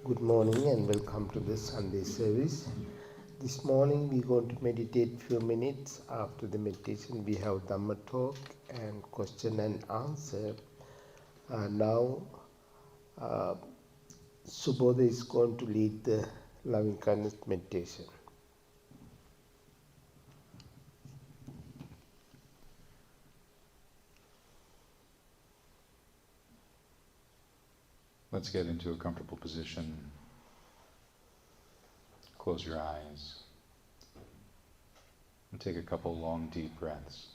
Good morning and welcome to the Sunday service. This morning we're going to meditate few minutes. After the meditation we have Dhamma talk and question and answer. Now Subodha is going to lead the loving kindness meditation. Let's get into a comfortable position. Close your eyes and take a couple long, deep breaths.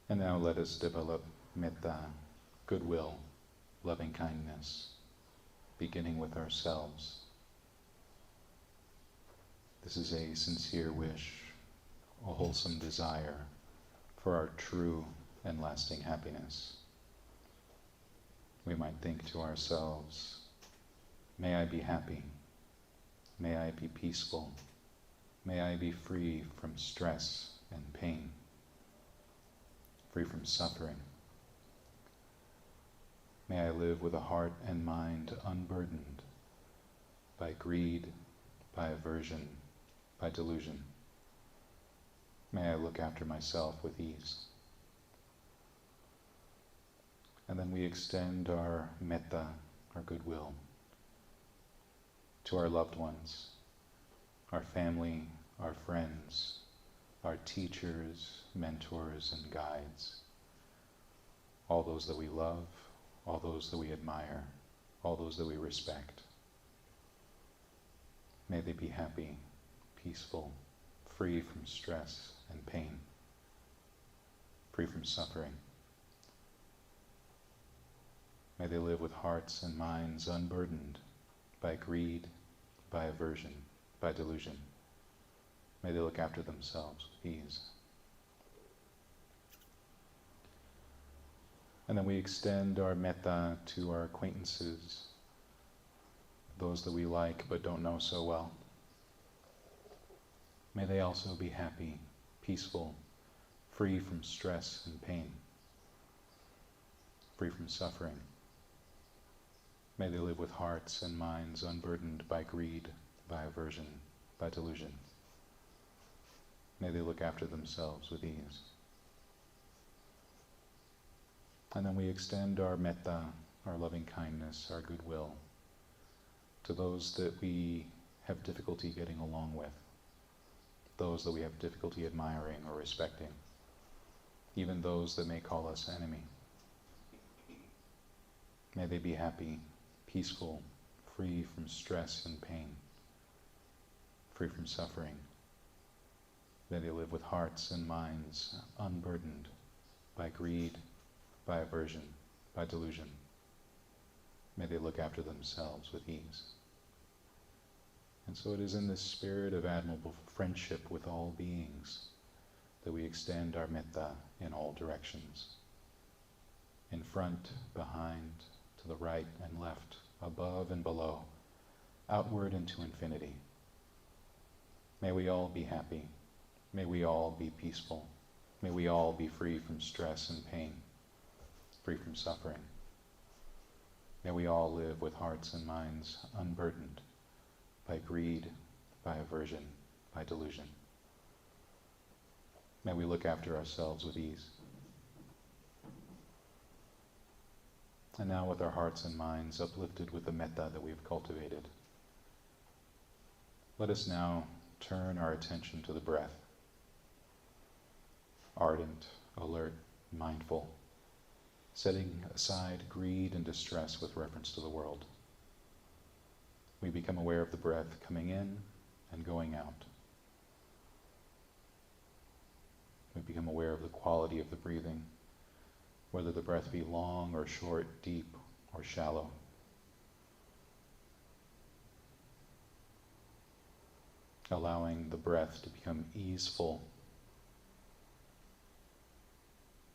And now let us develop metta, goodwill, loving kindness, beginning with ourselves. This is a sincere wish, a wholesome desire for our true and lasting happiness. We might think to ourselves, may I be happy, may I be peaceful, may I be free from stress and pain, free from suffering. May I live with a heart and mind unburdened by greed, by aversion, by delusion. May I look after myself with ease. And then we extend our metta, our goodwill, to our loved ones, our family, our friends, our teachers, mentors, and guides, all those that we love, all those that we admire, all those that we respect. May they be happy, peaceful, free from stress and pain, free from suffering. May they live with hearts and minds unburdened by greed, by aversion, by delusion. May they look after themselves with ease. And then we extend our metta to our acquaintances, those that we like but don't know so well. May they also be happy, peaceful, free from stress and pain, free from suffering. May they live with hearts and minds unburdened by greed, by aversion, by delusion. May they look after themselves with ease. And then we extend our metta, our loving kindness, our goodwill, to those that we have difficulty getting along with, those that we have difficulty admiring or respecting, even those that may call us enemy. May they be happy, peaceful, free from stress and pain, free from suffering. May they live with hearts and minds unburdened by greed, by aversion, by delusion. May they look after themselves with ease. And so it is in this spirit of admirable friendship with all beings that we extend our metta in all directions. In front, behind, to the right and left, above and below, outward into infinity. May we all be happy. May we all be peaceful. May we all be free from stress and pain, free from suffering. May we all live with hearts and minds unburdened by greed, by aversion, by delusion. May we look after ourselves with ease. And now with our hearts and minds uplifted with the metta that we have cultivated, let us now turn our attention to the breath. Ardent, alert, mindful, setting aside greed and distress with reference to the world. We become aware of the breath coming in and going out. We become aware of the quality of the breathing, whether the breath be long or short, deep or shallow. Allowing the breath to become easeful,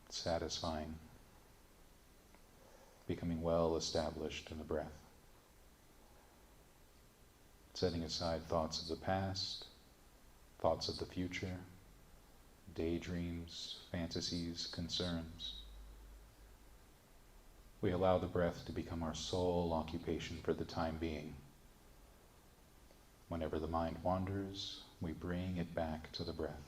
satisfying, become becoming well established in the breath. Setting aside thoughts of the past, thoughts of the future, daydreams, fantasies, concerns. We allow the breath to become our sole occupation for the time being. Whenever the mind wanders, we bring it back to the breath,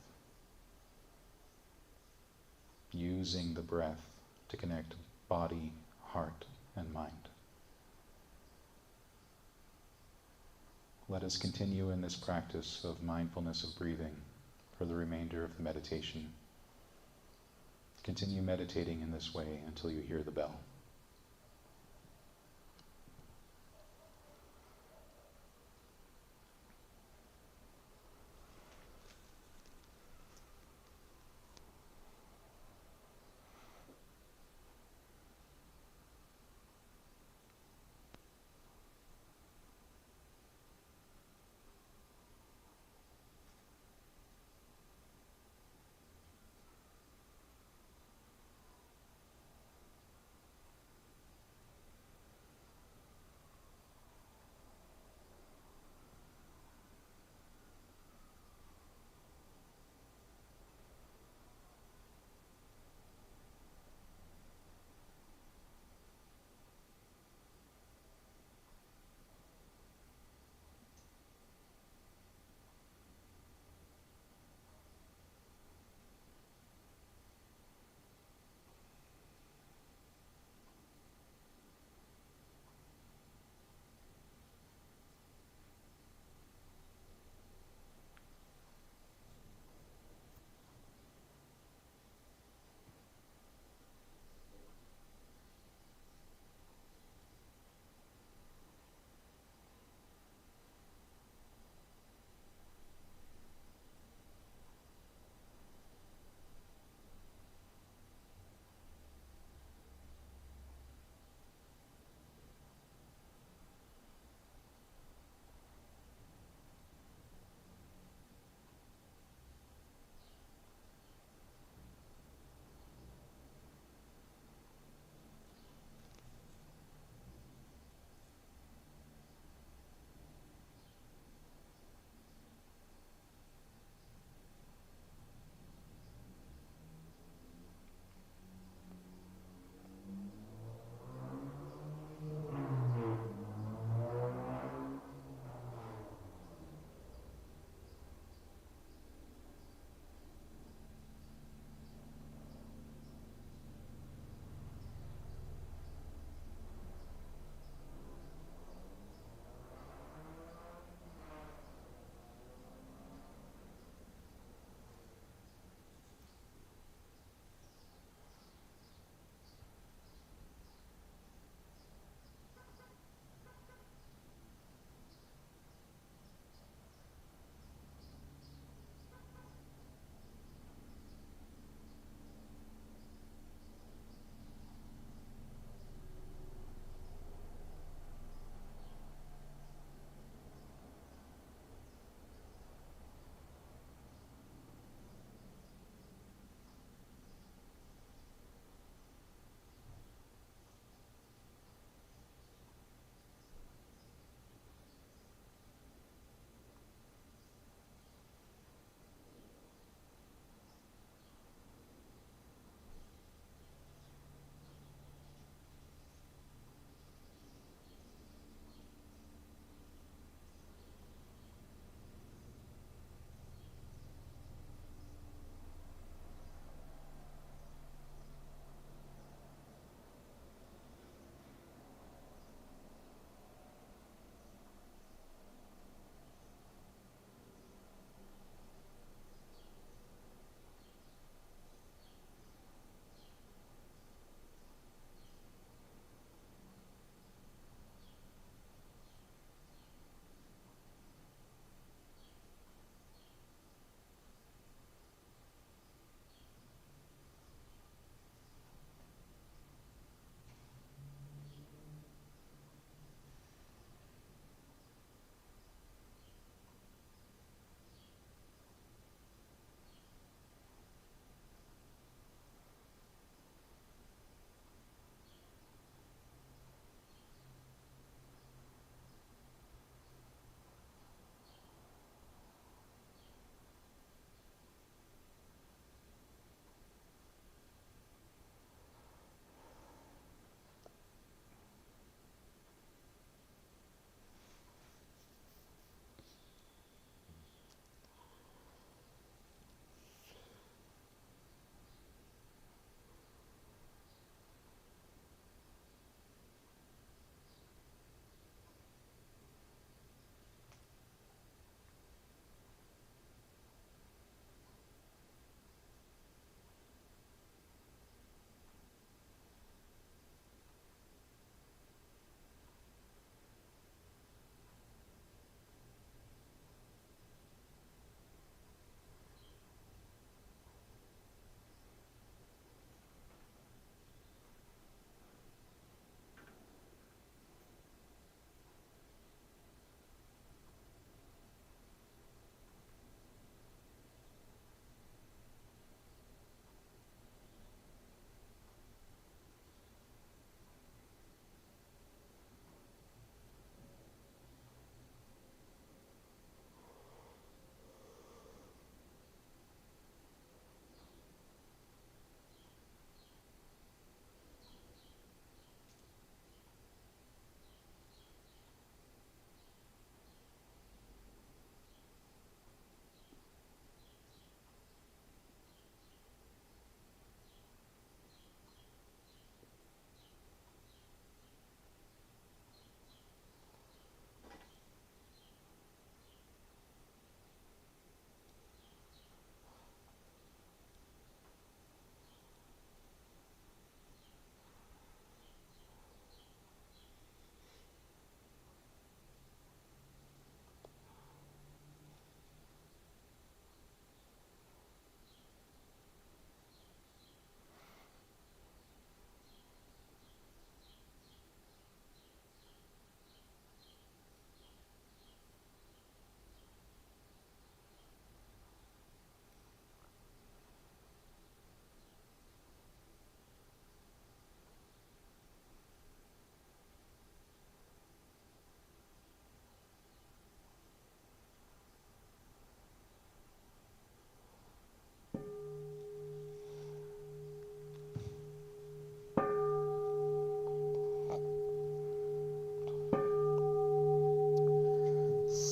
using the breath to connect body, heart, and mind. Let us continue in this practice of mindfulness of breathing for the remainder of the meditation. Continue meditating in this way until you hear the bell.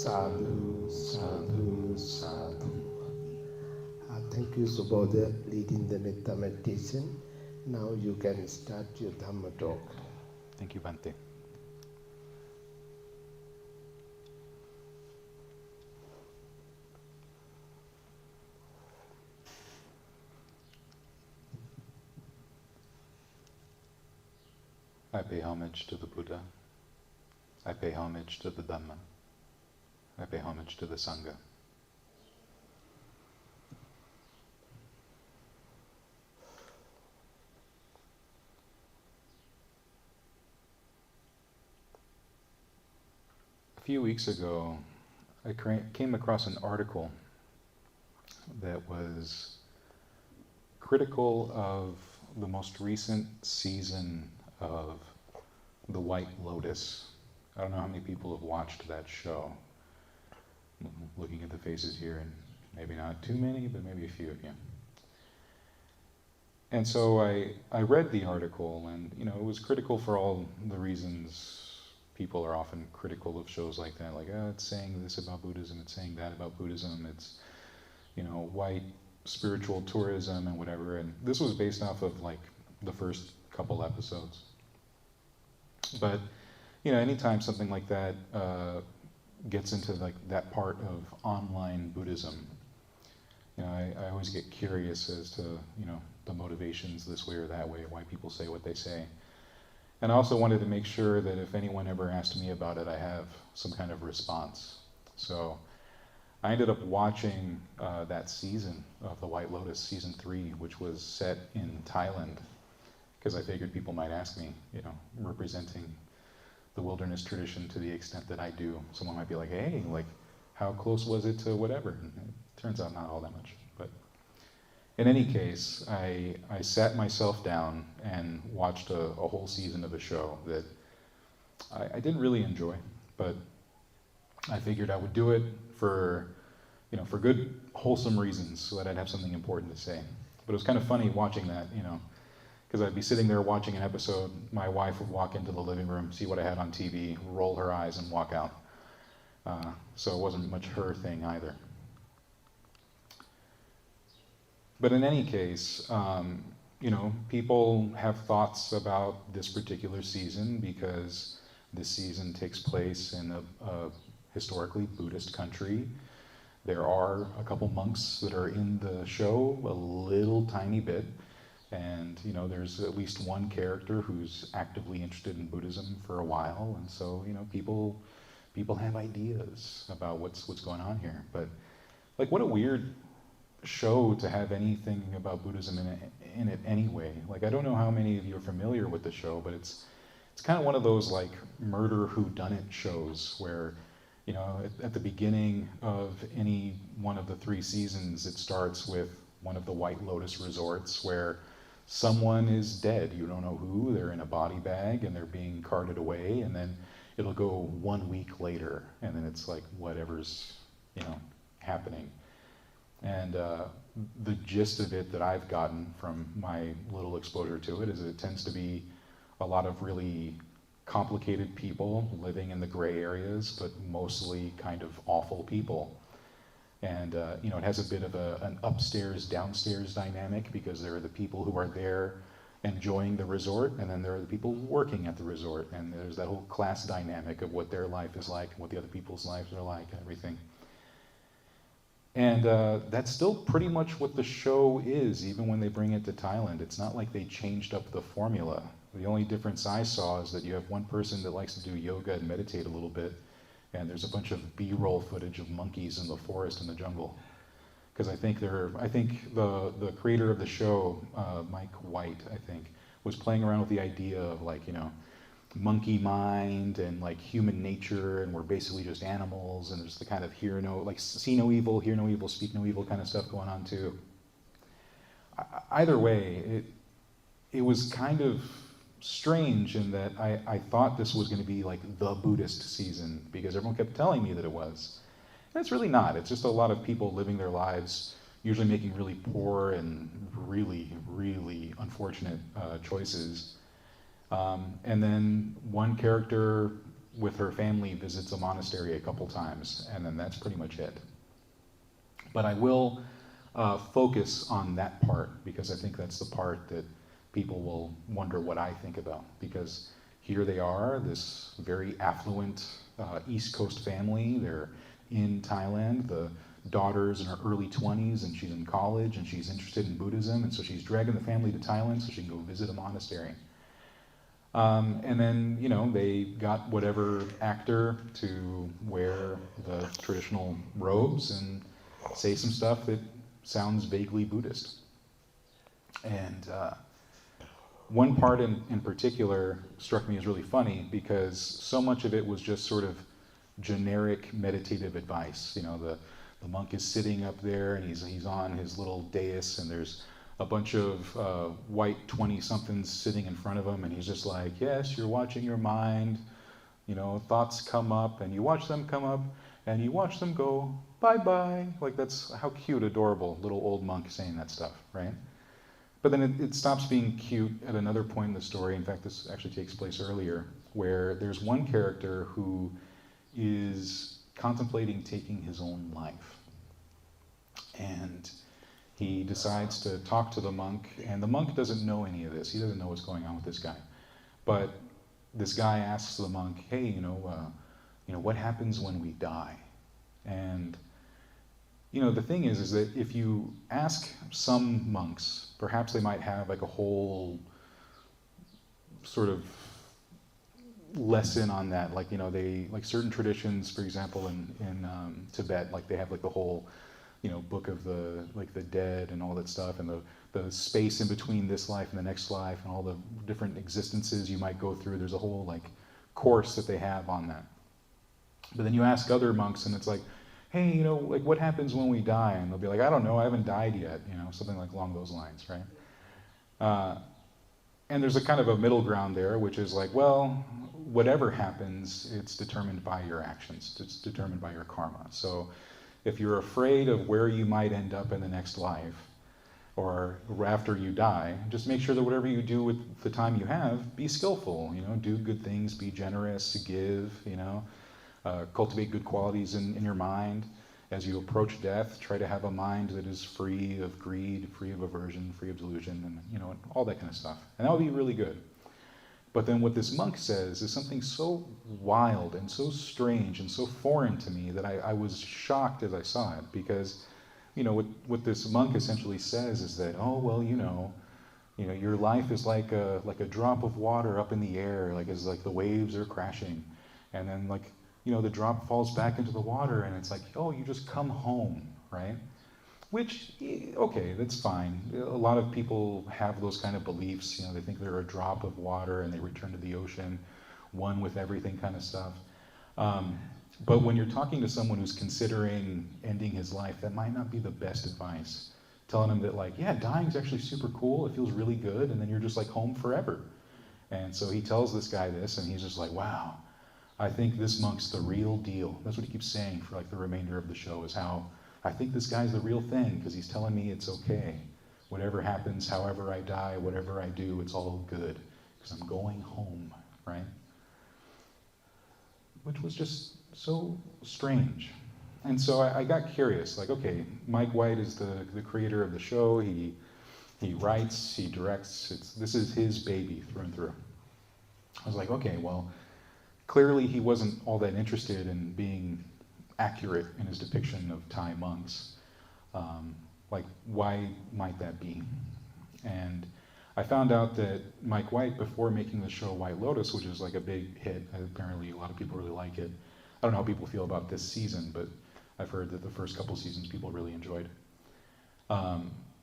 Sadhu, sadhu, sadhu. Thank you, Subodha, leading the Metta meditation. Now you can start your Dhamma talk. Thank you, Bhante. I pay homage to the Buddha. I pay homage to the Dhamma. I pay homage to the Sangha. A few weeks ago, I came across an article that was critical of the most recent season of The White Lotus. I don't know how many people have watched that show. I'm looking at the faces here, and maybe not too many, but maybe a few of you. And so I read the article, and it was critical for all the reasons people are often critical of shows like that. Like, oh, it's saying this about Buddhism, it's saying that about Buddhism, it's, white spiritual tourism and whatever. And this was based off of like the first couple episodes. But, anytime something like that gets into like that part of online Buddhism, I always get curious as to, the motivations this way or that way, why people say what they say. And I also wanted to make sure that if anyone ever asked me about it, I have some kind of response. So I ended up watching that season of The White Lotus, season 3, which was set in Thailand, because I figured people might ask me, representing the wilderness tradition to the extent that I do. Someone might be like, hey, like, how close was it to whatever? And it turns out not all that much. But in any case, I sat myself down and watched a whole season of a show that I didn't really enjoy, but I figured I would do it for good, wholesome reasons, so that I'd have something important to say. But it was kind of funny watching that, because I'd be sitting there watching an episode, my wife would walk into the living room, see what I had on TV, roll her eyes and walk out. So it wasn't much her thing either. But in any case, people have thoughts about this particular season because this season takes place in a historically Buddhist country. There are a couple monks that are in the show, a little tiny bit. And, there's at least one character who's actively interested in Buddhism for a while. And so, people have ideas about what's going on here. But, like, what a weird show to have anything about Buddhism in it anyway. Like, I don't know how many of you are familiar with the show, but it's kind of one of those, like, murder whodunit shows where, at the beginning of any one of the 3 seasons, it starts with one of the White Lotus resorts where someone is dead. You don't know who. They're in a body bag and they're being carted away, and then it'll go 1 week later, and then it's like whatever's happening. And the gist of it that I've gotten from my little exposure to it is it tends to be a lot of really complicated people living in the gray areas, but mostly kind of awful people. And it has a bit of an upstairs downstairs dynamic, because there are the people who are there enjoying the resort, and then there are the people working at the resort, and there's that whole class dynamic of what their life is like and what the other people's lives are like and everything. And that's still pretty much what the show is, even when they bring it to Thailand. It's not like they changed up the formula. The only difference I saw is that you have one person that likes to do yoga and meditate a little bit, and there's a bunch of B-roll footage of monkeys in the forest and the jungle. Because I think the creator of the show, Mike White, I think, was playing around with the idea of, like, monkey mind and like human nature, and we're basically just animals, and there's the kind of see no evil, hear no evil, speak no evil kind of stuff going on too. Either way, it was kind of strange in that I thought this was going to be like the Buddhist season, because everyone kept telling me that it was. And it's really not. It's just a lot of people living their lives, usually making really poor and really, really unfortunate choices. And then one character, with her family, visits a monastery a couple times, and then that's pretty much it. But I will focus on that part, because I think that's the part that people will wonder what I think about. Because here they are, this very affluent East Coast family. They're in Thailand. The daughter's in her early 20s, and she's in college, and she's interested in Buddhism, and so she's dragging the family to Thailand so she can go visit a monastery. And then, you know, they got whatever actor to wear the traditional robes and say some stuff that sounds vaguely Buddhist. And one part in particular struck me as really funny, because so much of it was just sort of generic meditative advice. You know, the monk is sitting up there, and he's on his little dais, and there's a bunch of white 20-somethings sitting in front of him, and he's just like, yes, you're watching your mind, you know, thoughts come up, and you watch them come up, and you watch them go, bye-bye. Like, that's how cute, adorable, little old monk saying that stuff, right? But then it stops being cute at another point in the story. In fact, this actually takes place earlier, where there's one character who is contemplating taking his own life. And he decides to talk to the monk, and the monk doesn't know any of this. He doesn't know what's going on with this guy. But this guy asks the monk, hey, you know, what happens when we die? And, you know, the thing is that if you ask some monks, perhaps they might have like a whole sort of lesson on that. Like, you know, they, like certain traditions, for example, in Tibet, like they have like the whole, you know, book of the dead and all that stuff, and the space in between this life and the next life, and all the different existences you might go through. There's a whole like course that they have on that. But then you ask other monks, and it's like, hey, you know, like what happens when we die? And they'll be like, I don't know, I haven't died yet, you know, something like along those lines, right? And there's a kind of a middle ground there, which is like, well, whatever happens, it's determined by your actions. It's determined by your karma. So if you're afraid of where you might end up in the next life, or after you die, just make sure that whatever you do with the time you have, be skillful, you know, do good things, be generous, give, you know, cultivate good qualities in your mind. As you approach death, try to have a mind that is free of greed, free of aversion, free of delusion, and, you know, all that kind of stuff. And that would be really good. But then what this monk says is something so wild and so strange and so foreign to me that I was shocked as I saw it, because, you know, what this monk essentially says is that, oh, well, you know, your life is like a drop of water up in the air, like as like the waves are crashing, and then like, you know, the drop falls back into the water, and it's like, oh, you just come home, right? Which, okay, that's fine. A lot of people have those kind of beliefs. You know, they think they're a drop of water and they return to the ocean, one with everything kind of stuff. But when you're talking to someone who's considering ending his life, that might not be the best advice. Telling him that, like, yeah, dying's actually super cool, it feels really good, and then you're just like home forever. And so he tells this guy this, and he's just like, wow, I think this monk's the real deal. That's what he keeps saying for like the remainder of the show, is how I think this guy's the real thing, because he's telling me it's okay. Whatever happens, however I die, whatever I do, it's all good, because I'm going home, right? Which was just so strange. And so I got curious, like, okay, Mike White is the creator of the show. He writes, he directs. This is his baby through and through. I was like, okay, well, clearly he wasn't all that interested in being accurate in his depiction of Thai monks. Like, why might that be? And I found out that Mike White, before making the show White Lotus, which is like a big hit, apparently a lot of people really like it. I don't know how people feel about this season, but I've heard that the first couple seasons people really enjoyed.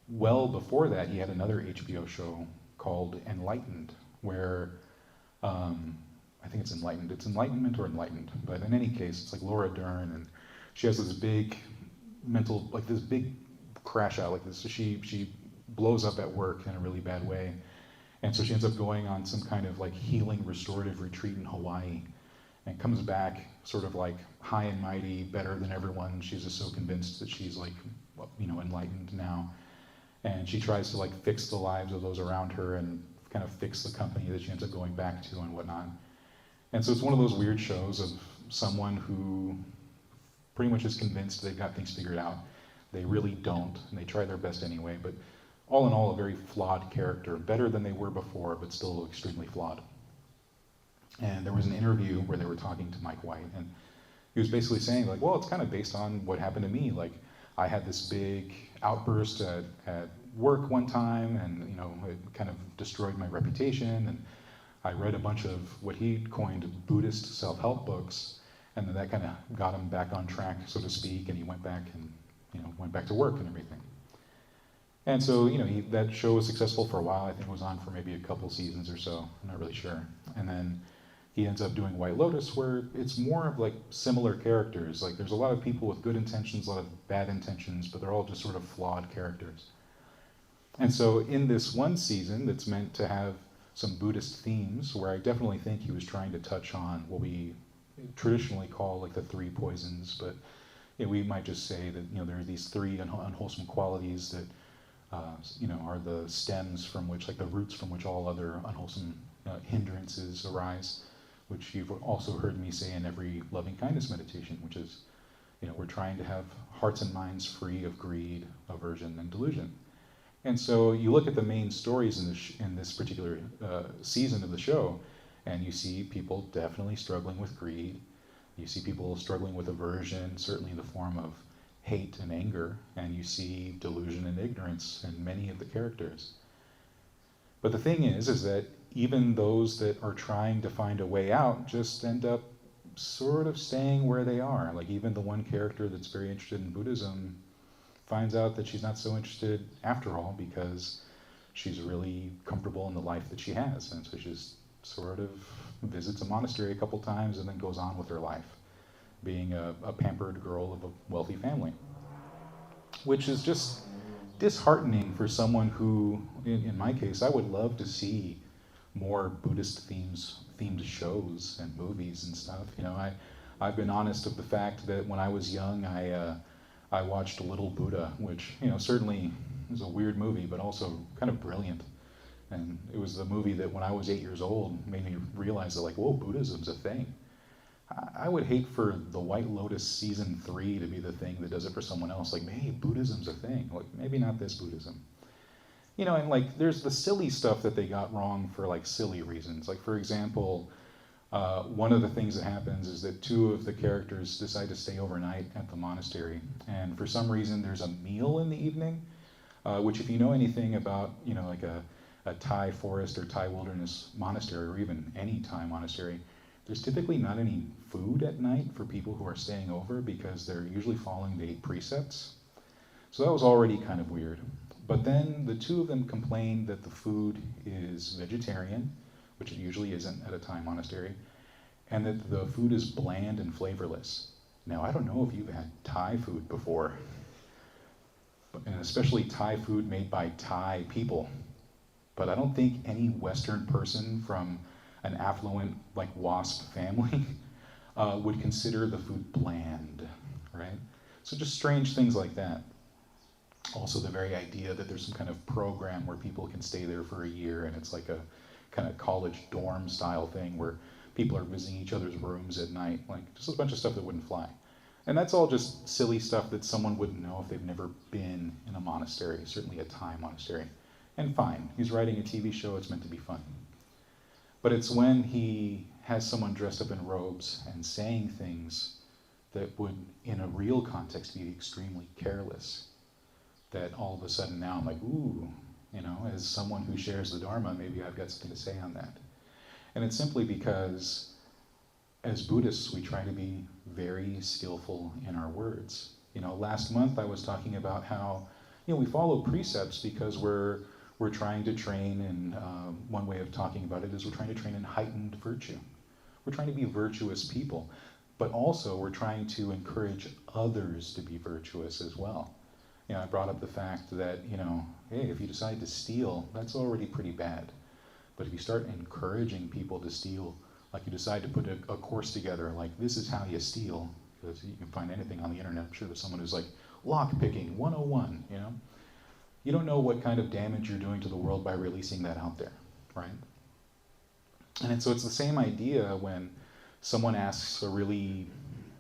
Well before that, he had another HBO show called Enlightened, where I think it's Enlightened. It's Enlightenment or Enlightened. But in any case, it's like Laura Dern, and she has this big mental, like this big crash out, like this. So she blows up at work in a really bad way. And so she ends up going on some kind of like healing restorative retreat in Hawaii, and comes back sort of like high and mighty, better than everyone. She's just so convinced that she's like, you know, enlightened now. And she tries to like fix the lives of those around her and kind of fix the company that she ends up going back to and whatnot. And so it's one of those weird shows of someone who pretty much is convinced they've got things figured out. They really don't, and they try their best anyway, but all in all, a very flawed character, better than they were before, but still extremely flawed. And there was an interview where they were talking to Mike White, and he was basically saying, like, well, it's kind of based on what happened to me. Like, I had this big outburst at work one time, and it kind of destroyed my reputation, and I read a bunch of what he coined Buddhist self-help books, and then that kind of got him back on track, so to speak, and he went back and went back to work and everything. And so, that show was successful for a while. I think it was on for maybe a couple seasons or so. I'm not really sure. And then he ends up doing White Lotus, where it's more of like similar characters. Like, there's a lot of people with good intentions, a lot of bad intentions, but they're all just sort of flawed characters. And so in this one season that's meant to have some Buddhist themes, where I definitely think he was trying to touch on what we traditionally call like the three poisons, but we might just say that there are these three unwholesome qualities that are the stems from which, like the roots from which all other unwholesome hindrances arise, which you've also heard me say in every loving kindness meditation, which is, we're trying to have hearts and minds free of greed, aversion, and delusion. And so you look at the main stories in this particular season of the show, and you see people definitely struggling with greed. You see people struggling with aversion, certainly in the form of hate and anger, and you see delusion and ignorance in many of the characters. But the thing is that even those that are trying to find a way out just end up sort of staying where they are. Like, even the one character that's very interested in Buddhism finds out that she's not so interested after all, because she's really comfortable in the life that she has, and so she just sort of visits a monastery a couple times and then goes on with her life, being a pampered girl of a wealthy family, which is just disheartening for someone who, in my case, I would love to see more Buddhist themed shows and movies and stuff. I've been honest of the fact that when I was young, I watched Little Buddha, which certainly is a weird movie, but also kind of brilliant. And it was the movie that when I was 8 years old made me realize that, like, whoa, Buddhism's a thing. I would hate for the White Lotus season 3 to be the thing that does it for someone else. Like, hey, Buddhism's a thing. Like, maybe not this Buddhism. And like, there's the silly stuff that they got wrong for like silly reasons. Like, for example, one of the things that happens is that two of the characters decide to stay overnight at the monastery. And for some reason, there's a meal in the evening, which, if you know anything about, like a Thai forest or Thai wilderness monastery, or even any Thai monastery, there's typically not any food at night for people who are staying over, because they're usually following the 8 precepts. So that was already kind of weird. But then the two of them complained that the food is vegetarian, which it usually isn't at a Thai monastery, and that the food is bland and flavorless. Now, I don't know if you've had Thai food before, and especially Thai food made by Thai people, but I don't think any Western person from an affluent, like, WASP family would consider the food bland, right? So just strange things like that. Also, the very idea that there's some kind of program where people can stay there for a year, and it's like a kind of college dorm style thing where people are visiting each other's rooms at night, like just a bunch of stuff that wouldn't fly. And that's all just silly stuff that someone wouldn't know if they've never been in a monastery, certainly a Thai monastery. And fine, he's writing a TV show, it's meant to be fun. But it's when he has someone dressed up in robes and saying things that would, in a real context, be extremely careless, that all of a sudden now I'm like, ooh, as someone who shares the Dharma, maybe I've got something to say on that. And it's simply because, as Buddhists, we try to be very skillful in our words. Last month I was talking about how, we follow precepts because we're trying to train, and one way of talking about it is we're trying to train in heightened virtue. We're trying to be virtuous people, but also we're trying to encourage others to be virtuous as well. I brought up the fact that, hey, if you decide to steal, that's already pretty bad. But if you start encouraging people to steal, like you decide to put a course together, like this is how you steal, because you can find anything on the internet. I'm sure there's someone who's like, lockpicking 101, You don't know what kind of damage you're doing to the world by releasing that out there, right? so it's the same idea when someone asks a really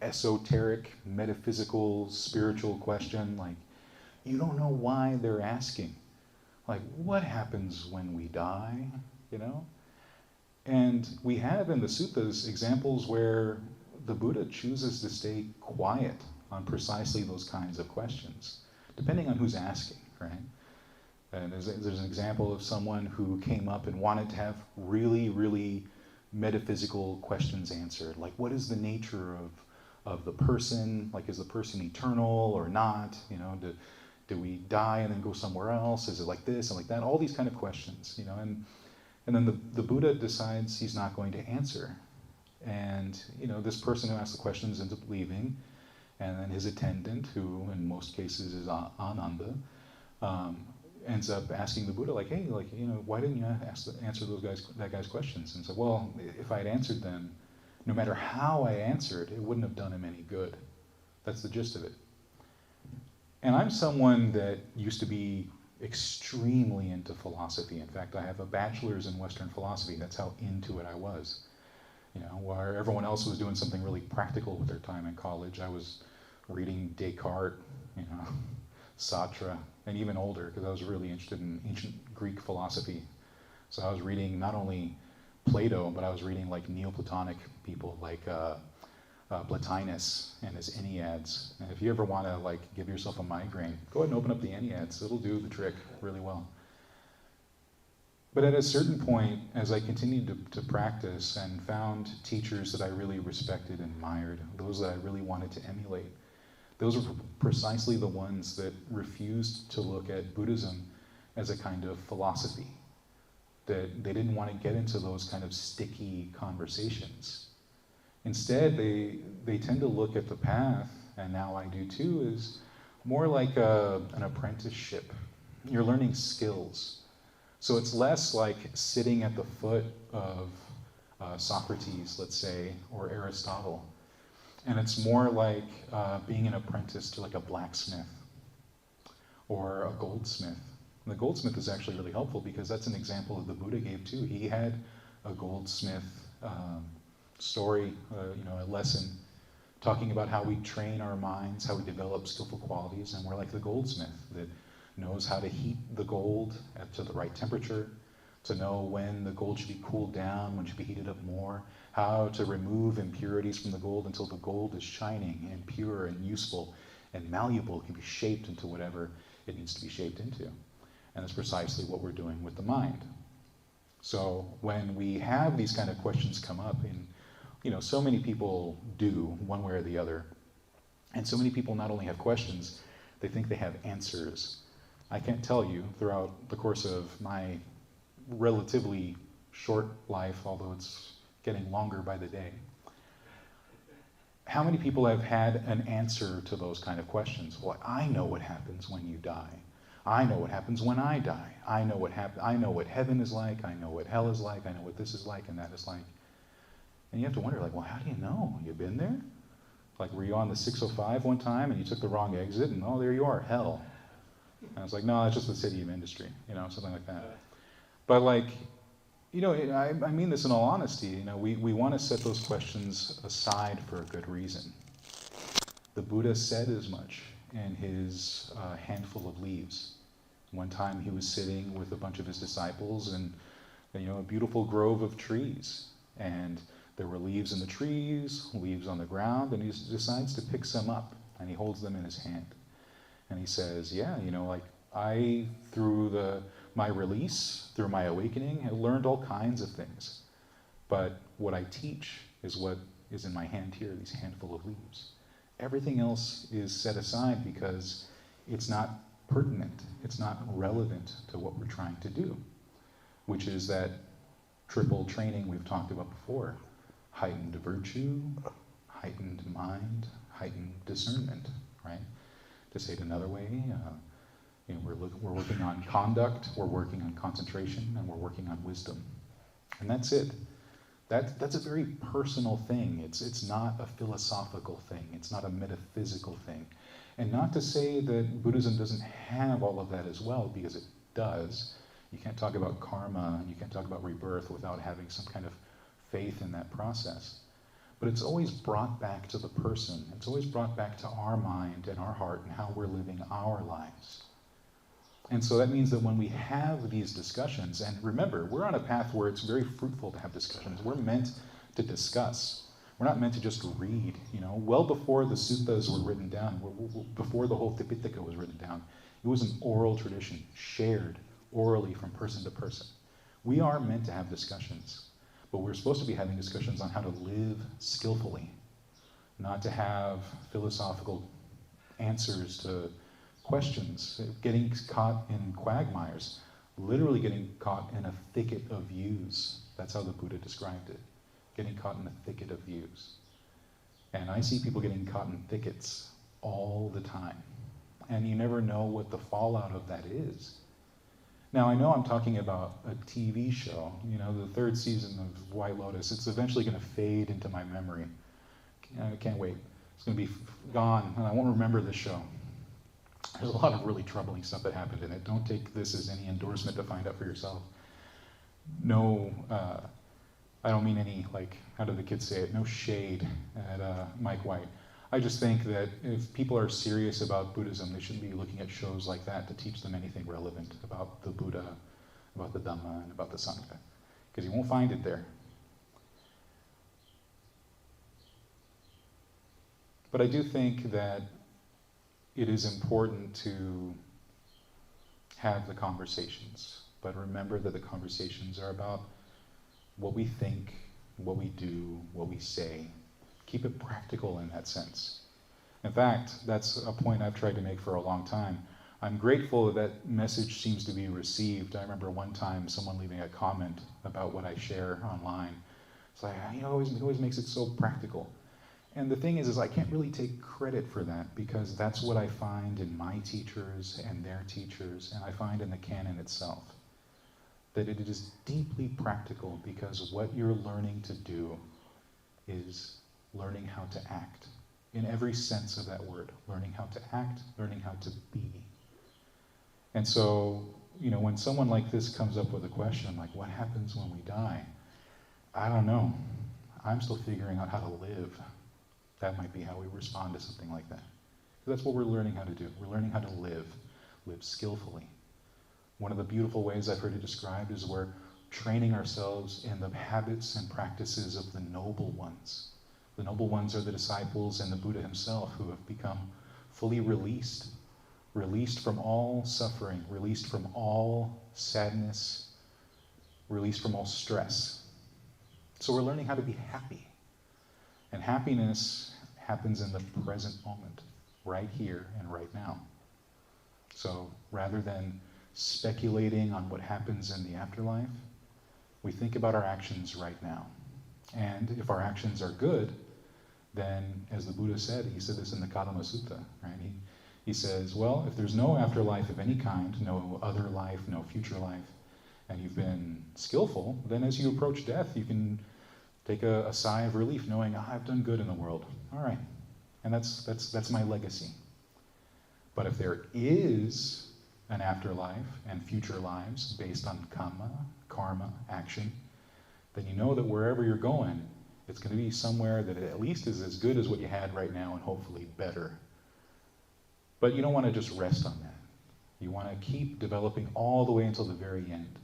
esoteric, metaphysical, spiritual question, like, you don't know why they're asking. Like, what happens when we die, you know? And we have in the suttas examples where the Buddha chooses to stay quiet on precisely those kinds of questions, depending on who's asking, right? And there's an example of someone who came up and wanted to have really, really metaphysical questions answered, like what is the nature of the person? Like, is the person eternal or not? You know, do we die and then go somewhere else? Is it like this and like that? All these kind of questions, you know, and then the Buddha decides he's not going to answer. And, you know, this person who asked the questions ends up leaving, and then his attendant, who in most cases is Ananda, ends up asking the Buddha, like, hey, like, you know, why didn't you answer that guy's questions? And so, well, if I had answered them, no matter how I answered, it wouldn't have done him any good. That's the gist of it. And I'm someone that used to be extremely into philosophy. In fact, I have a bachelor's in Western philosophy. That's how into it I was. You know, where everyone else was doing something really practical with their time in college, I was reading Descartes, you know, Sartre, and even older, because I was really interested in ancient Greek philosophy. So I was reading not only Plato, but I was reading like Neoplatonic people like Plotinus and his Enneads. And if you ever want to like give yourself a migraine, go ahead and open up the Enneads. It'll do the trick really well. But at a certain point, as I continued to practice and found teachers that I really respected and admired, those that I really wanted to emulate, those were precisely the ones that refused to look at Buddhism as a kind of philosophy. That they didn't want to get into those kind of sticky conversations. Instead, they tend to look at the path, and now I do too, as more like an apprenticeship. You're learning skills. So it's less like sitting at the foot of Socrates, let's say, or Aristotle. And it's more like being an apprentice to like a blacksmith or a goldsmith. And the goldsmith is actually really helpful because that's an example that the Buddha gave too. He had a goldsmith story, you know, a lesson talking about how we train our minds, how we develop skillful qualities, and we're like the goldsmith that knows how to heat the gold to the right temperature, to know when the gold should be cooled down, when it should be heated up more, how to remove impurities from the gold until the gold is shining and pure and useful and malleable. It can be shaped into whatever it needs to be shaped into. And that's precisely what we're doing with the mind. So when we have these kind of questions come up, and you know, so many people do, one way or the other, and so many people not only have questions, they think they have answers. I can't tell you, throughout the course of my relatively short life, although it's getting longer by the day, how many people have had an answer to those kind of questions? Well, I know what happens when you die. I know what happens when I die. I know what heaven is like. I know what hell is like. I know what this is like and that is like. And you have to wonder, like, well, how do you know? You been there? Like, were you on the 605 one time and you took the wrong exit and oh, there you are, hell. And I was like, no, that's just the city of industry, you know, something like that. But like, you know, I mean this in all honesty, you know, we want to set those questions aside for a good reason. The Buddha said as much in his handful of leaves. One time he was sitting with a bunch of his disciples in, you know, a beautiful grove of trees. And there were leaves in the trees, leaves on the ground, and he decides to pick some up, and he holds them in his hand. And he says, yeah, you know, like I, through my release, through my awakening, have learned all kinds of things. But what I teach is what is in my hand here, these handful of leaves. Everything else is set aside because it's not pertinent, it's not relevant to what we're trying to do, which is that triple training we've talked about before. Heightened virtue, heightened mind, heightened discernment, right? To say it another way, you know, we're working on conduct, we're working on concentration, and we're working on wisdom. And that's it. That's a very personal thing. It's not a philosophical thing. It's not a metaphysical thing. And not to say that Buddhism doesn't have all of that as well, because it does. You can't talk about karma, and you can't talk about rebirth without having some kind of faith in that process. But it's always brought back to the person. It's always brought back to our mind and our heart and how we're living our lives. And so that means that when we have these discussions, and remember, we're on a path where it's very fruitful to have discussions. We're meant to discuss. We're not meant to just read, Well before the suttas were written down, before the whole Tipitaka was written down, it was an oral tradition, shared orally from person to person. We are meant to have discussions, but we're supposed to be having discussions on how to live skillfully, not to have philosophical answers to questions, getting caught in quagmires, literally getting caught in a thicket of views. That's how the Buddha described it, getting caught in a thicket of views. And I see people getting caught in thickets all the time, and you never know what the fallout of that is. Now, I know I'm talking about a TV show, the third season of White Lotus. It's eventually going to fade into my memory. I can't wait. It's going to be gone, and I won't remember this show. There's a lot of really troubling stuff that happened in it. Don't take this as any endorsement to find out for yourself. No, I don't mean any, how do the kids say it? No shade at Mike White. I just think that if people are serious about Buddhism, they shouldn't be looking at shows like that to teach them anything relevant about the Buddha, about the Dhamma, and about the Sangha, because you won't find it there. But I do think that it is important to have the conversations, but remember that the conversations are about what we think, what we do, what we say. Keep it practical in that sense. In fact, that's a point I've tried to make for a long time. I'm grateful that message seems to be received. I remember one time someone leaving a comment about what I share online. It's like, it always makes it so practical. And the thing is I can't really take credit for that, because that's what I find in my teachers and their teachers, and I find in the canon itself. That it is deeply practical, because what you're learning to do is learning how to act, in every sense of that word. Learning how to act, learning how to be. And so, when someone like this comes up with a question like, what happens when we die? I don't know. I'm still figuring out how to live. That might be how we respond to something like that. That's what we're learning how to do. We're learning how to live skillfully. One of the beautiful ways I've heard it described is we're training ourselves in the habits and practices of the noble ones. The noble ones are the disciples and the Buddha himself, who have become fully released from all suffering, released from all sadness, released from all stress. So we're learning how to be happy. And happiness happens in the present moment, right here and right now. So rather than speculating on what happens in the afterlife, we think about our actions right now. And if our actions are good, then, as the Buddha said, he said this in the Kadama Sutta, right? He says, well, if there's no afterlife of any kind, no other life, no future life, and you've been skillful, then as you approach death, you can take a sigh of relief, knowing, I've done good in the world. All right. And that's my legacy. But if there is an afterlife and future lives based on karma, action, then you know that wherever you're going, it's going to be somewhere that at least is as good as what you had right now, and hopefully better. But you don't want to just rest on that. You want to keep developing all the way until the very end.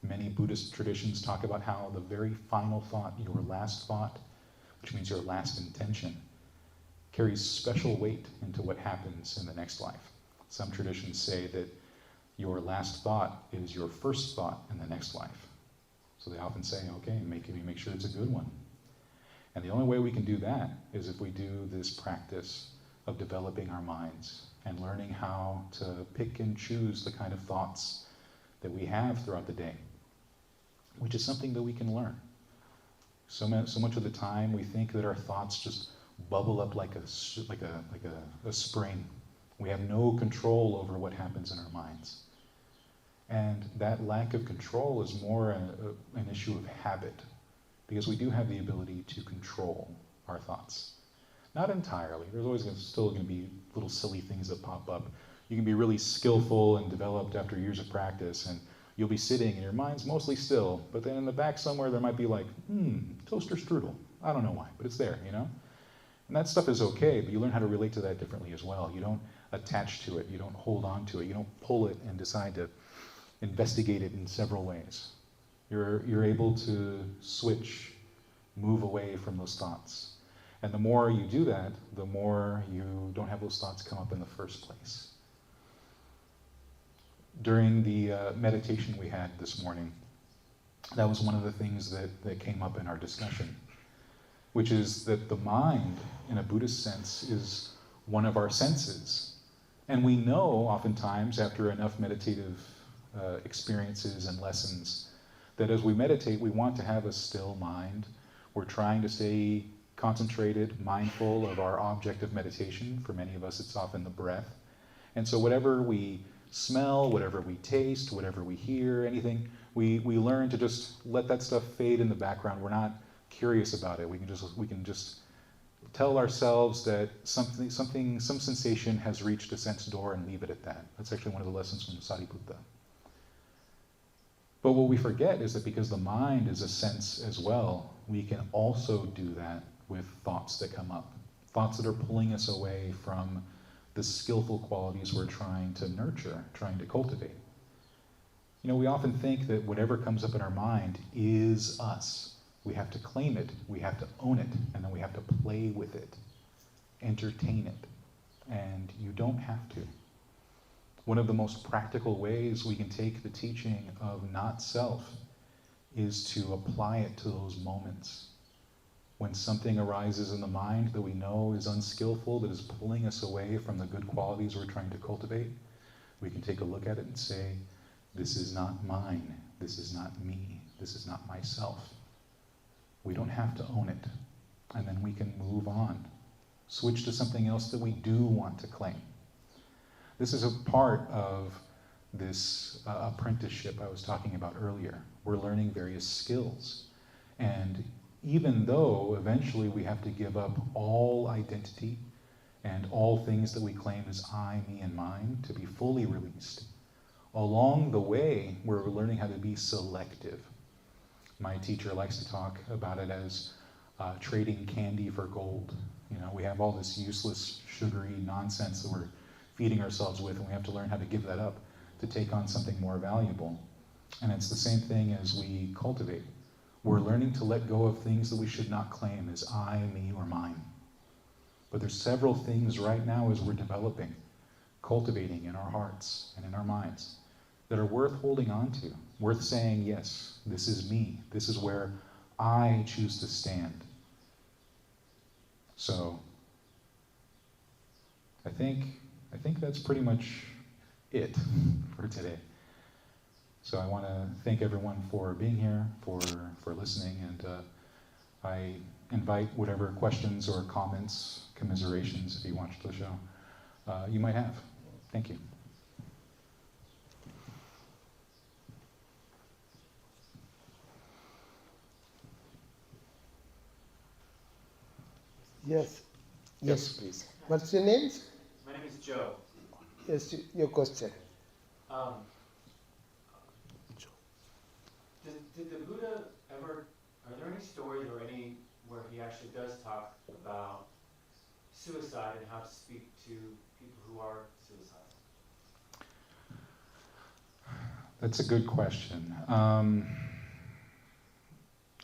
Many Buddhist traditions talk about how the very final thought, your last thought, which means your last intention, carries special weight into what happens in the next life. Some traditions say that your last thought is your first thought in the next life. So they often say, okay, make sure it's a good one. And the only way we can do that is if we do this practice of developing our minds and learning how to pick and choose the kind of thoughts that we have throughout the day, which is something that we can learn. So much of the time we think that our thoughts just bubble up like a spring. We have no control over what happens in our minds. And that lack of control is more an issue of habit, because we do have the ability to control our thoughts. Not entirely. There's always still going to be little silly things that pop up. You can be really skillful and developed after years of practice, and You'll be sitting and your mind's mostly still, but then in the back somewhere there might be like, toaster strudel. I don't know why, but it's there, you know? And that stuff is okay, but you learn how to relate to that differently as well. You don't attach to it, you don't hold on to it, you don't pull it and decide to investigate it in several ways. You're able to switch, move away from those thoughts. And the more you do that, the more you don't have those thoughts come up in the first place. During the meditation we had this morning, that was one of the things that came up in our discussion, which is that the mind, in a Buddhist sense, is one of our senses. And we know, oftentimes, after enough meditative experiences and lessons, that as we meditate, we want to have a still mind. We're trying to stay concentrated, mindful of our object of meditation. For many of us, it's often the breath. And so whatever we smell, whatever we taste, whatever we hear, anything, we learn to just let that stuff fade in the background. We're not curious about it. We can just tell ourselves that some sensation has reached a sense door and leave it at that. That's actually one of the lessons from Sariputta. But what we forget is that because the mind is a sense as well, we can also do that with thoughts that come up. Thoughts that are pulling us away from the skillful qualities we're trying to nurture, trying to cultivate. You know, we often think that whatever comes up in our mind is us. We have to claim it, we have to own it, and then we have to play with it, entertain it. And you don't have to. One of the most practical ways we can take the teaching of not self is to apply it to those moments. When something arises in the mind that we know is unskillful, that is pulling us away from the good qualities we're trying to cultivate, we can take a look at it and say, this is not mine, this is not me, this is not myself. We don't have to own it. And then we can move on. Switch to something else that we do want to claim. This is a part of this apprenticeship I was talking about earlier. We're learning various skills. And even though eventually we have to give up all identity and all things that we claim as I, me, and mine to be fully released, along the way we're learning how to be selective. My teacher likes to talk about it as trading candy for gold. You know, we have all this useless, sugary nonsense that we're feeding ourselves with, and we have to learn how to give that up to take on something more valuable. And it's the same thing as we cultivate. We're learning to let go of things that we should not claim as I, me, or mine. But there's several things right now as we're developing, cultivating in our hearts and in our minds, that are worth holding on to, worth saying, yes, this is me. This is where I choose to stand. So, I think that's pretty much it for today. So I want to thank everyone for being here, for listening, and I invite whatever questions or comments, commiserations, if you want to show, you might have. Thank you. Yes, please. What's your name? My name is Joe. Yes, your question. Did the Buddha ever, are there any stories or any where he actually does talk about suicide and how to speak to people who are suicidal? That's a good question. I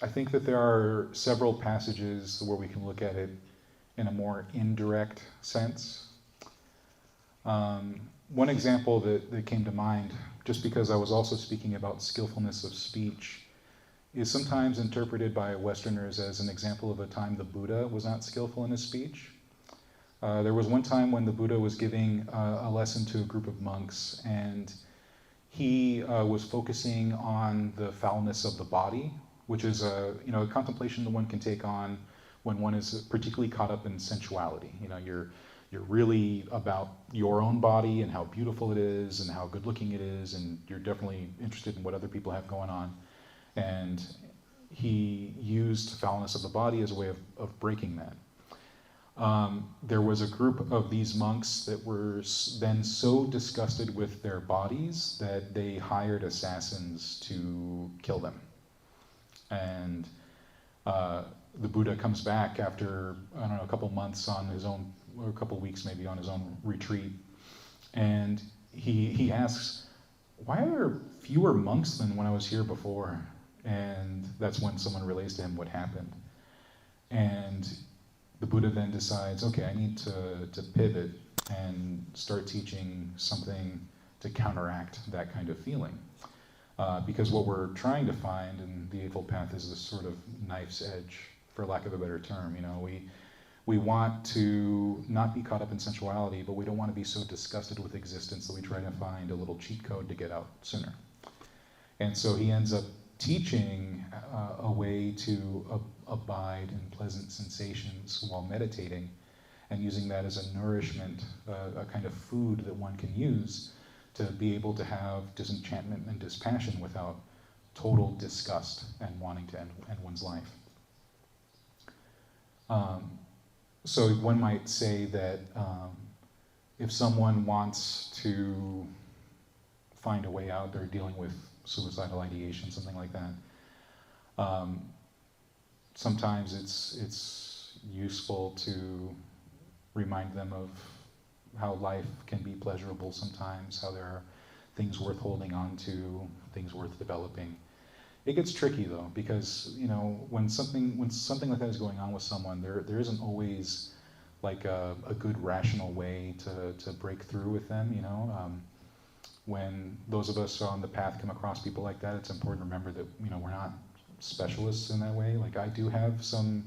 think that there are several passages where we can look at it in a more indirect sense. One example that came to mind, just because I was also speaking about skillfulness of speech, is sometimes interpreted by Westerners as an example of a time the Buddha was not skillful in his speech. There was one time when the Buddha was giving a lesson to a group of monks, and he was focusing on the foulness of the body, which is a contemplation that one can take on when one is particularly caught up in sensuality. You know, you're really about your own body and how beautiful it is and how good looking it is, and you're definitely interested in what other people have going on. And he used foulness of the body as a way of breaking that. there was a group of these monks that were then so disgusted with their bodies that they hired assassins to kill them. And the Buddha comes back after, I don't know, a couple months on his own, or a couple weeks maybe on his own retreat, and he asks, why are there fewer monks than when I was here before? And that's when someone relays to him what happened. And the Buddha then decides, okay, I need to pivot and start teaching something to counteract that kind of feeling. Because what we're trying to find in the Eightfold Path is this sort of knife's edge, for lack of a better term. You know, we want to not be caught up in sensuality, but we don't want to be so disgusted with existence that we try to find a little cheat code to get out sooner. And so he ends up teaching a way to abide in pleasant sensations while meditating, and using that as a nourishment, a kind of food that one can use to be able to have disenchantment and dispassion without total disgust and wanting to end one's life. So one might say that if someone wants to find a way out, they're dealing with suicidal ideation, something like that, sometimes it's useful to remind them of how life can be pleasurable sometimes, how there are things worth holding on to, things worth developing. It gets tricky though, because you know when something like that is going on with someone, there isn't always like a good rational way to break through with them. You know, when those of us on the path come across people like that, it's important to remember that we're not specialists in that way. Like I do have some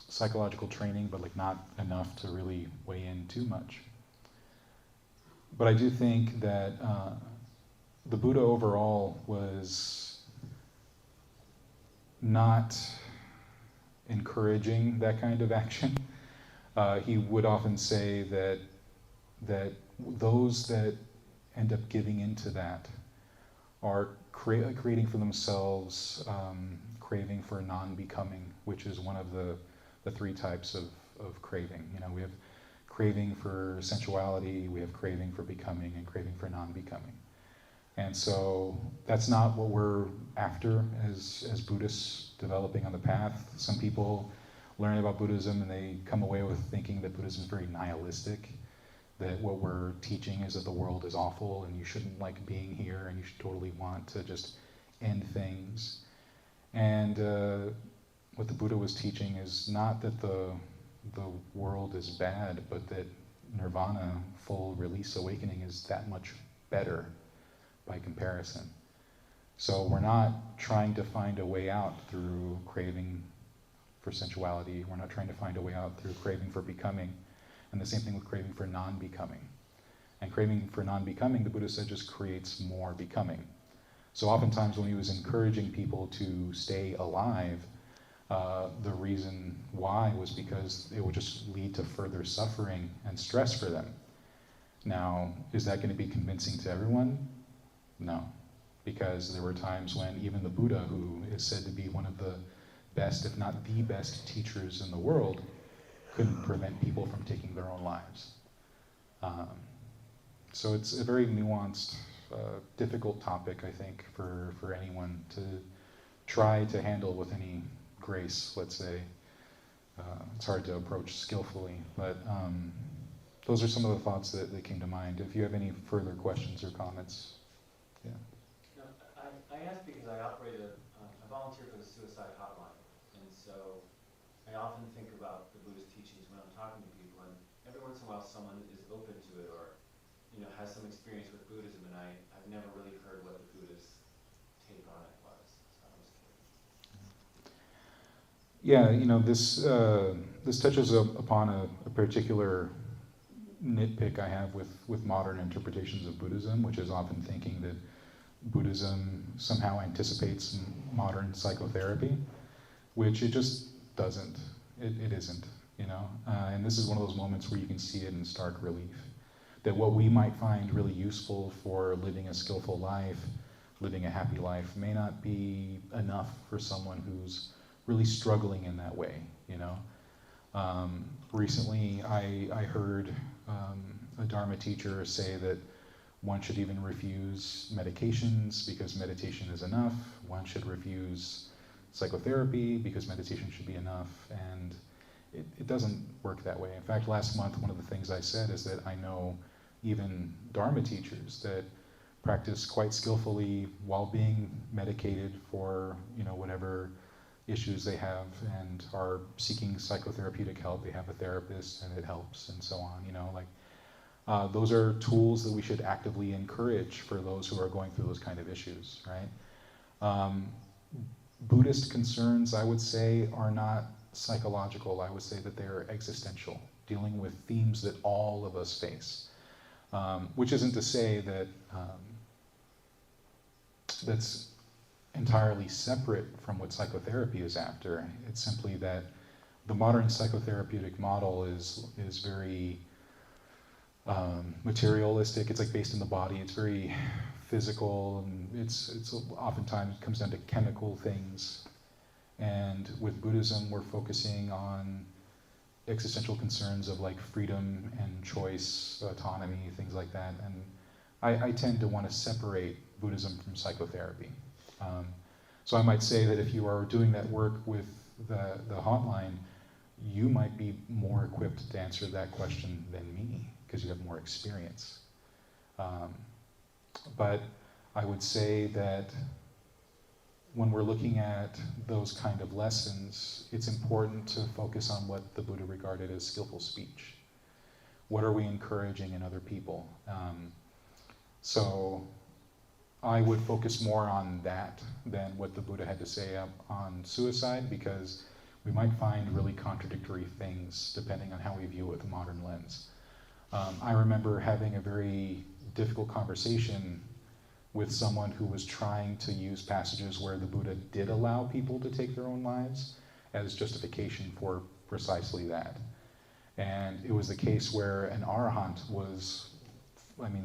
psychological training, but like not enough to really weigh in too much. But I do think that the Buddha overall was not encouraging that kind of action. He would often say that those that end up giving into that are creating for themselves craving for non-becoming, which is one of the three types of craving. We have craving for sensuality, we have craving for becoming, and craving for non-becoming. And so that's not what we're after as Buddhists developing on the path. Some people learn about Buddhism and they come away with thinking that Buddhism is very nihilistic, that what we're teaching is that the world is awful and you shouldn't like being here and you should totally want to just end things. And what the Buddha was teaching is not that the world is bad, but that nirvana, full release awakening, is that much better by comparison. So we're not trying to find a way out through craving for sensuality. We're not trying to find a way out through craving for becoming. And the same thing with craving for non-becoming. And craving for non-becoming, the Buddha said, just creates more becoming. So oftentimes when he was encouraging people to stay alive, the reason why was because it would just lead to further suffering and stress for them. Now, is that going to be convincing to everyone? No, because there were times when even the Buddha, who is said to be one of the best, if not the best teachers in the world, couldn't prevent people from taking their own lives. So it's a very nuanced, difficult topic, I think, for anyone to try to handle with any grace, let's say. It's hard to approach skillfully, but those are some of the thoughts that came to mind. If you have any further questions or comments. Yeah. No, I asked because I volunteer for the suicide hotline, and so I often think about the Buddhist teachings when I'm talking to people, and every once in a while someone is open to it or has some experience with Buddhism, and I've never really heard what the Buddha's take on it was. So I was curious. Yeah, this touches upon a particular nitpick I have with modern interpretations of Buddhism, which is often thinking that Buddhism somehow anticipates modern psychotherapy, which it just doesn't. It isn't, and this is one of those moments where you can see it in stark relief, that what we might find really useful for living a skillful life, living a happy life, may not be enough for someone who's really struggling in that way, Recently, I heard a Dharma teacher say that one should even refuse medications because meditation is enough. One should refuse psychotherapy because meditation should be enough. And it doesn't work that way. In fact, last month, one of the things I said is that I know even Dharma teachers that practice quite skillfully while being medicated for, whatever issues they have and are seeking psychotherapeutic help. They have a therapist and it helps and so on, those are tools that we should actively encourage for those who are going through those kind of issues, right? Buddhist concerns, I would say, are not psychological. I would say that they're existential, dealing with themes that all of us face, which isn't to say that that's entirely separate from what psychotherapy is after. It's simply that the modern psychotherapeutic model is very materialistic. It's like based in the body. It's very physical, and it's oftentimes comes down to chemical things. And with Buddhism, we're focusing on existential concerns of like freedom and choice, autonomy, things like that. And I tend to want to separate Buddhism from psychotherapy. So I might say that if you are doing that work with the hotline, you might be more equipped to answer that question than me, because you have more experience. But I would say that when we're looking at those kind of lessons, it's important to focus on what the Buddha regarded as skillful speech. What are we encouraging in other people? So I would focus more on that than what the Buddha had to say on suicide, because we might find really contradictory things depending on how we view it with a modern lens. I remember having a very difficult conversation with someone who was trying to use passages where the Buddha did allow people to take their own lives as justification for precisely that. And it was the case where an arahant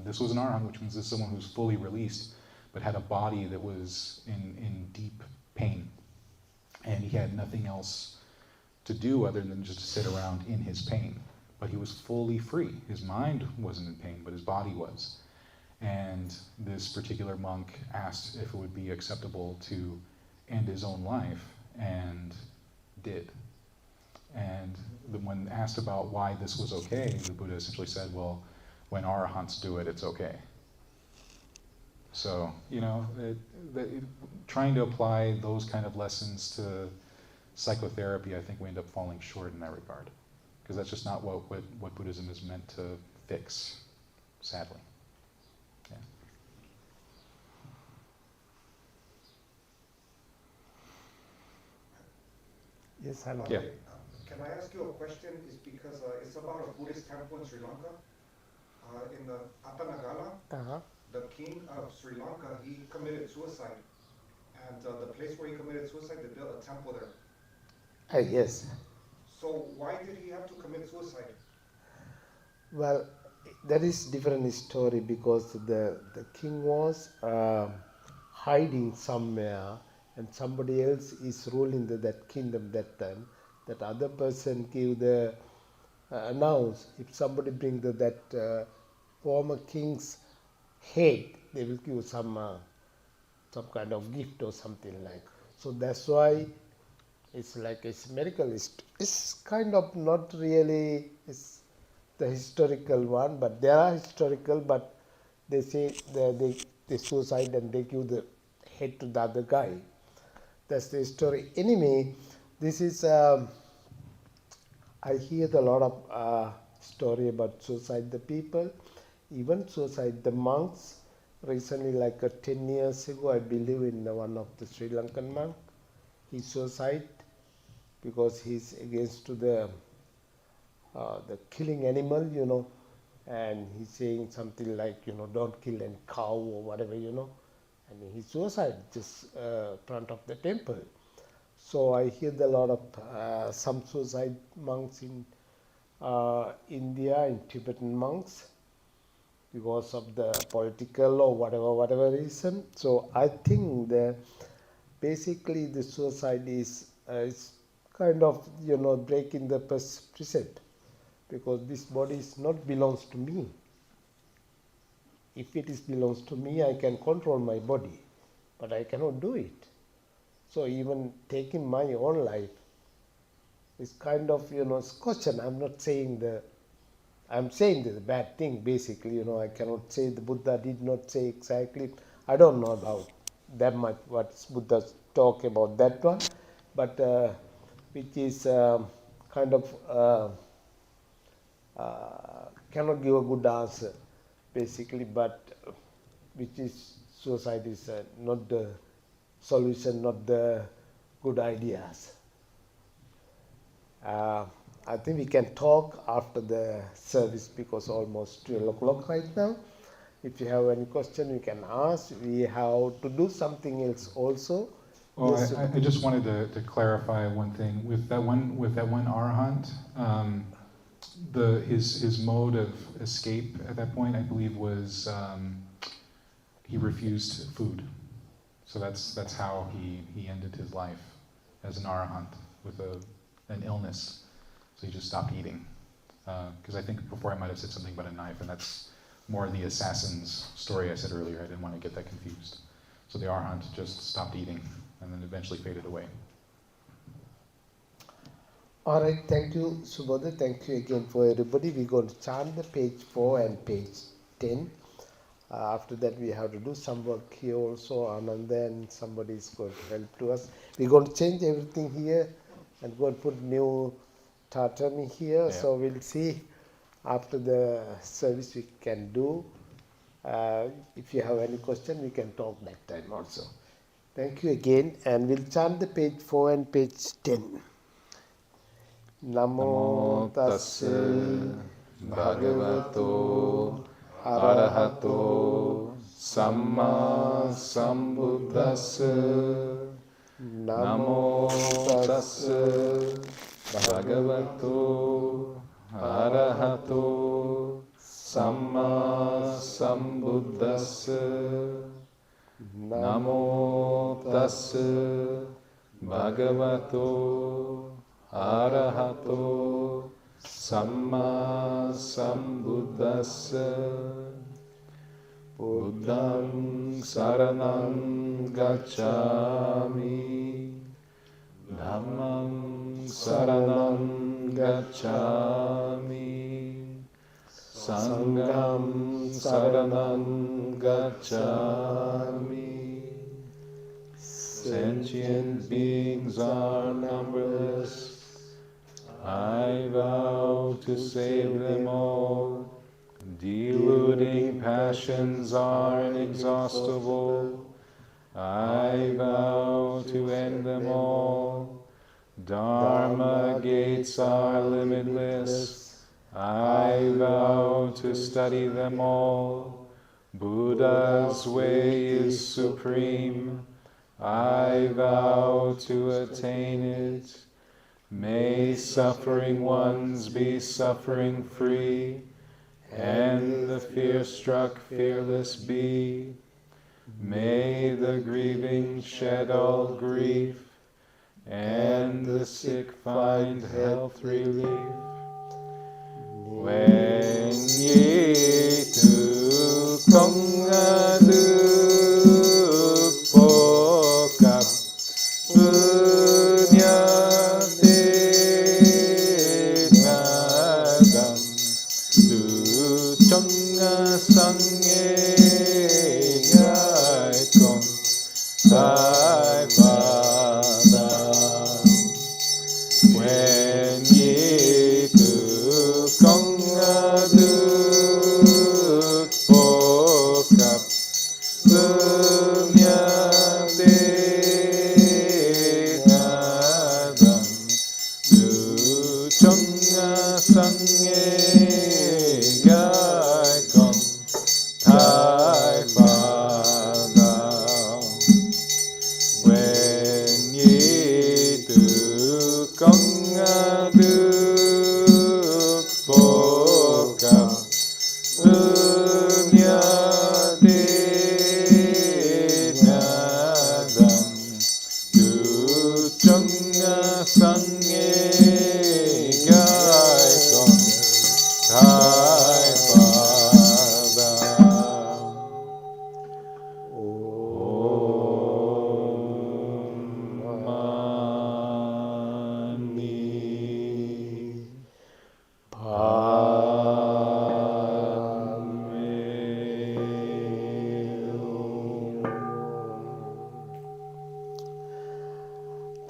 this was an arahant, which means this is someone who's fully released, but had a body that was in deep pain. And he had nothing else to do other than just to sit around in his pain. But he was fully free. His mind wasn't in pain, but his body was. And this particular monk asked if it would be acceptable to end his own life, and did. And when asked about why this was okay, the Buddha essentially said, well, when arahants do it, it's okay. So, trying to apply those kind of lessons to psychotherapy, I think we end up falling short in that regard. Because that's just not what Buddhism is meant to fix, sadly. Yeah. Yes, hello. Yeah. Can I ask you a question? It's because it's about a Buddhist temple in Sri Lanka. In the Atanagala, the king of Sri Lanka, he committed suicide. And the place where he committed suicide, they built a temple there. Yes. So why did he have to commit suicide? Well, that is different story, because the king was hiding somewhere, and somebody else is ruling that kingdom that time. That other person gave the announce, if somebody bring that former king's head, they will give some kind of gift or something like. So that's why it's like it's miracle. It's kind of not really it's the historical one, but they are historical. But they say they suicide and they give the head to the other guy. That's the story. Anyway, this is I hear a lot of story about suicide the people, even suicide the monks. Recently, like 10 years ago, I believe in one of the Sri Lankan monk, he suicide because he's against to the killing animal, and he's saying something like, don't kill any cow or whatever, and he suicide just front of the temple. So I hear a lot of some suicide monks in India, in Tibetan monks, because of the political or whatever reason. So I think that basically the suicide is kind of, breaking the precept, because this body is not belongs to me. If it is belongs to me, I can control my body, but I cannot do it. So even taking my own life is kind of, caution. I'm saying the bad thing, basically, I cannot say the Buddha did not say exactly. I don't know about that much what Buddha talk about that one, but which is kind of cannot give a good answer, basically, but which is suicide is not the solution, not the good ideas. I think we can talk after the service because almost 12 o'clock right now. If you have any question, you can ask. We have to do something else also. Well, Yes, I just wanted to clarify one thing with that one arahant. His mode of escape at that point, I believe, was he refused food. So that's how he ended his life as an arahant with an illness. So he just stopped eating. Because I think before I might have said something about a knife, and that's more the assassin's story I said earlier. I didn't want to get that confused. So the arahant just stopped eating and then eventually faded away. All right, thank you, Subodha. Thank you again for everybody. We're going to chant the page 4 and page 10. After that, we have to do some work here also, and then somebody is going to help to us. We're going to change everything here and go and put new tatami here. Yeah. So we'll see after the service we can do. If you have any question, we can talk that time also. Thank you again, and we'll chant the page 4 and page 10. Namo tassa bhagavato arahato samma sambuddhassa. Namo tassa bhagavato arahato samma sambuddhassa. Namo tassa bhagavato arahato samma sambuddhassa. Buddhang saranam gacchami, Dhammam saranam gacchami, Sangham saranam gacchami. Sentient beings are numberless. I vow to save them all. Deluding passions are inexhaustible. I vow to end them all. Dharma gates are limitless. I vow to study them all. Buddha's way is supreme. I vow to attain it. May suffering ones be suffering free, and the fear-struck fearless be. May the grieving shed all grief, and the sick find health relief. When ye tu kong aduk pokap punya te ngadam tu chong sangye gai kong tai pada. When ye tu kong aduk pokap punya te ngadam tu chong sangye gai kong tai pada. When ye tu kong aduk pokap punya te ngadam tu chong sangye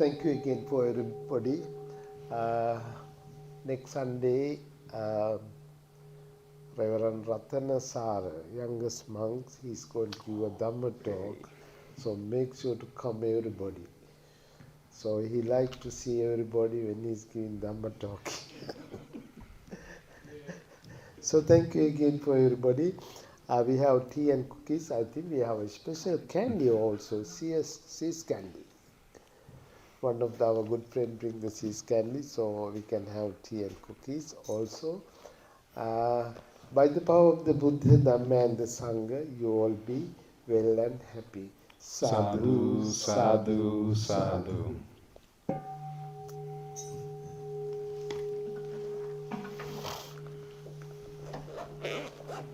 thank you again for everybody. Next Sunday, Reverend Ratana Sara, youngest monk, he's going to give a Dhamma talk. So make sure to come everybody. So he likes to see everybody when he's giving Dhamma talk. So thank you again for everybody. We have tea and cookies. I think we have a special candy also, CS candy. One of our good friends bring the CS candy, so we can have tea and cookies also. By the power of the Buddha, Dhamma and the Sangha, you all be well and happy. Sadhu, sadhu, sadhu.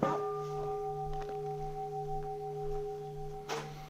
sadhu.